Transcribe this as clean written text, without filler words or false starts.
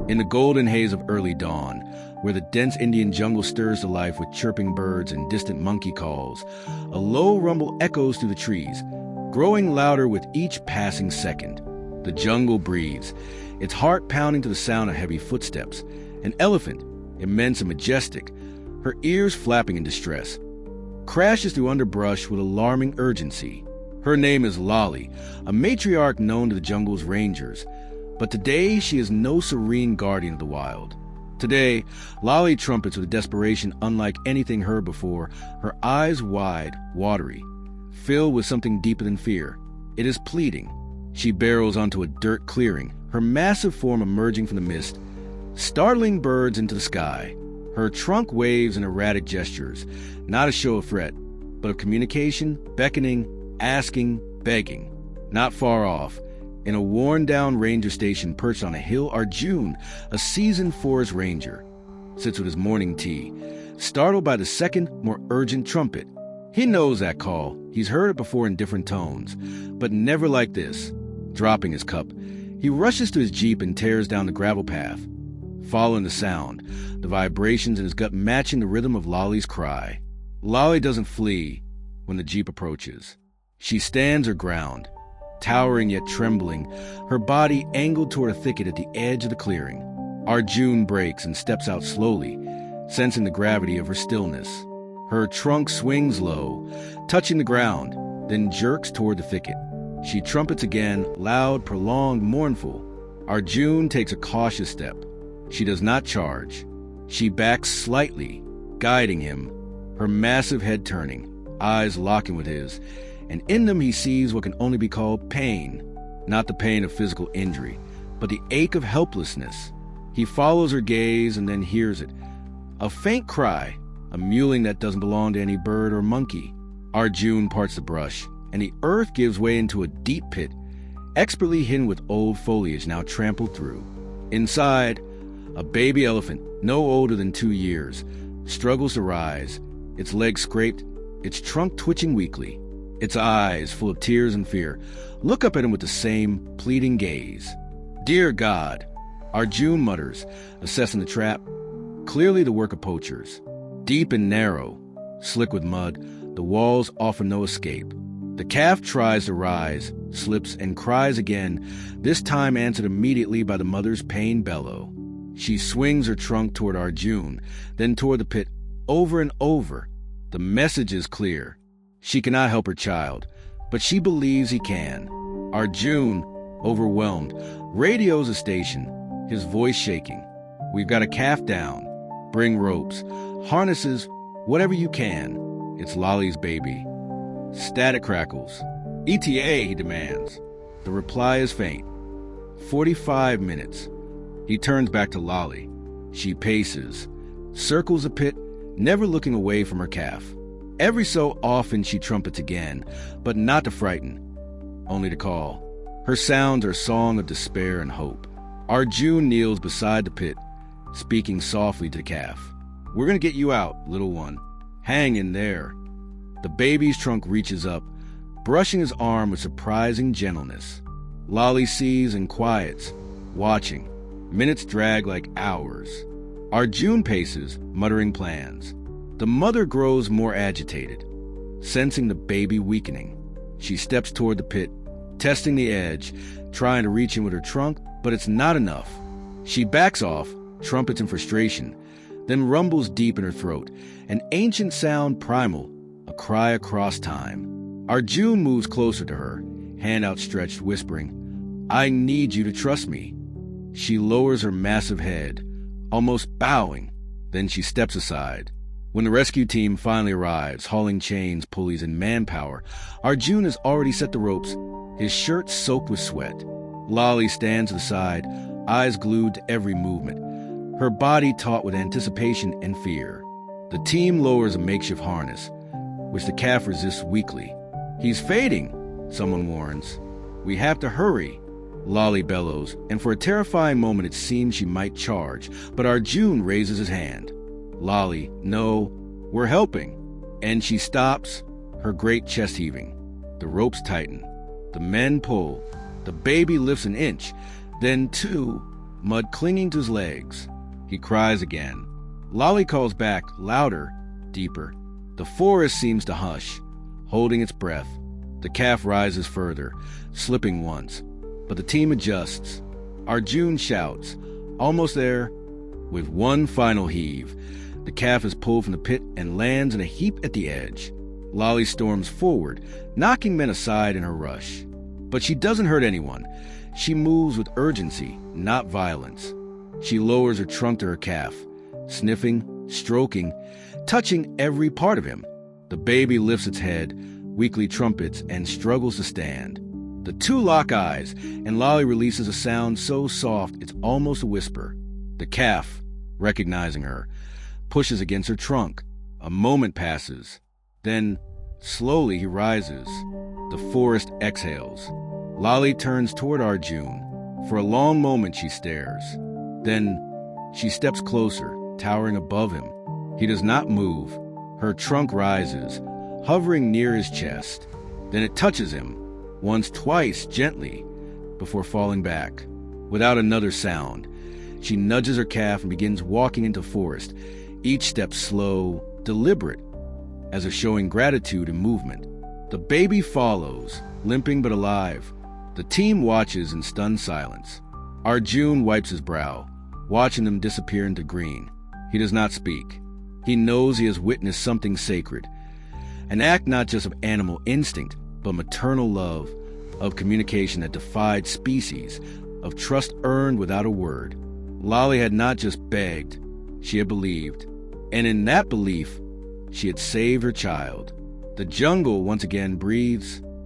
In the golden haze of early dawn, where the dense Indian jungle stirs to life with chirping birds and distant monkey calls, a low rumble echoes through the trees, growing louder with each passing second. The jungle breathes, its heart pounding to the sound of heavy footsteps. An elephant, immense and majestic, her ears flapping in distress, crashes through underbrush with alarming urgency. Her name is Lali, a matriarch known to the jungle's rangers. But today she is no serene guardian of the wild. Today, Lali trumpets with a desperation unlike anything heard before, her eyes wide, watery, filled with something deeper than fear. It is pleading. She barrels onto a dirt clearing, her massive form emerging from the mist, startling birds into the sky. Her trunk waves in erratic gestures, not a show of threat, but of communication, beckoning, asking, begging. Not far off, in a worn-down ranger station perched on a hill, Arjun, a seasoned forest ranger, sits with his morning tea, startled by the second, more urgent trumpet. He knows that call. He's heard it before in different tones, but never like this. Dropping his cup, he rushes to his jeep and tears down the gravel path, following the sound, the vibrations in his gut matching the rhythm of Lali's cry. Lali doesn't flee when the jeep approaches. She stands her ground, towering yet trembling, her body angled toward a thicket at the edge of the clearing. Arjun breaks and steps out slowly, sensing the gravity of her stillness. Her trunk swings low, touching the ground, then jerks toward the thicket. She trumpets again, loud, prolonged, mournful. Arjun takes a cautious step. She does not charge. She backs slightly, guiding him, her massive head turning, eyes locking with his, and in them he sees what can only be called pain. Not the pain of physical injury, but the ache of helplessness. He follows her gaze and then hears it. A faint cry, a mewling that doesn't belong to any bird or monkey. Arjun parts the brush, and the earth gives way into a deep pit, expertly hidden with old foliage now trampled through. Inside, a baby elephant, no older than 2 years, struggles to rise, its legs scraped, its trunk twitching weakly, its eyes full of tears and fear, look up at him with the same pleading gaze. "Dear God," Arjun mutters, assessing the trap, clearly the work of poachers. Deep and narrow, slick with mud, the walls offer no escape. The calf tries to rise, slips, and cries again, this time answered immediately by the mother's pain bellow. She swings her trunk toward Arjun, then toward the pit, over and over. The message is clear. She cannot help her child, but she believes he can. Arjun, overwhelmed, radios the station, his voice shaking. "We've got a calf down. Bring ropes, harnesses, whatever you can. It's Lali's baby." Static crackles. "ETA," he demands. The reply is faint. 45 minutes. He turns back to Lali. She paces, circles the pit, never looking away from her calf. Every so often she trumpets again, but not to frighten, only to call. Her sounds are a song of despair and hope. Arjun kneels beside the pit, speaking softly to the calf. "We're going to get you out, little one. Hang in there." The baby's trunk reaches up, brushing his arm with surprising gentleness. Lali sees and quiets, watching. Minutes drag like hours. Arjun paces, muttering plans. The mother grows more agitated, sensing the baby weakening. She steps toward the pit, testing the edge, trying to reach him with her trunk, but it's not enough. She backs off, trumpets in frustration, then rumbles deep in her throat, an ancient sound primal, a cry across time. Arjun moves closer to her, hand outstretched, whispering, "I need you to trust me." She lowers her massive head, almost bowing. Then she steps aside. When the rescue team finally arrives, hauling chains, pulleys, and manpower, Arjun has already set the ropes, his shirt soaked with sweat. Lali stands to the side, eyes glued to every movement, her body taut with anticipation and fear. The team lowers a makeshift harness, which the calf resists weakly. "He's fading," someone warns. "We have to hurry," Lali bellows, and for a terrifying moment it seems she might charge, but Arjun raises his hand. "Lali, no, we're helping." And she stops, her great chest heaving. The ropes tighten. The men pull. The baby lifts an inch, then two, mud clinging to his legs. He cries again. Lali calls back, louder, deeper. The forest seems to hush, holding its breath. The calf rises further, slipping once, but the team adjusts. Arjun shouts, almost there. With one final heave, the calf is pulled from the pit and lands in a heap at the edge. Lali storms forward, knocking men aside in her rush. But she doesn't hurt anyone. She moves with urgency, not violence. She lowers her trunk to her calf, sniffing, stroking, touching every part of him. The baby lifts its head, weakly trumpets, and struggles to stand. The two lock eyes, and Lali releases a sound so soft it's almost a whisper. The calf, recognizing her, pushes against her trunk. A moment passes. Then, slowly he rises. The forest exhales. Lali turns toward Arjun. For a long moment she stares. Then, she steps closer, towering above him. He does not move. Her trunk rises, hovering near his chest. Then it touches him, once, twice, gently, before falling back. Without another sound, she nudges her calf and begins walking into forest, each step slow, deliberate, as if showing gratitude and movement. The baby follows, limping but alive. The team watches in stunned silence. Arjun wipes his brow, watching them disappear into green. He does not speak. He knows he has witnessed something sacred, an act not just of animal instinct, but maternal love, of communication that defied species, of trust earned without a word. Lali had not just begged, she had believed. And in that belief, she had saved her child. The jungle once again breathes,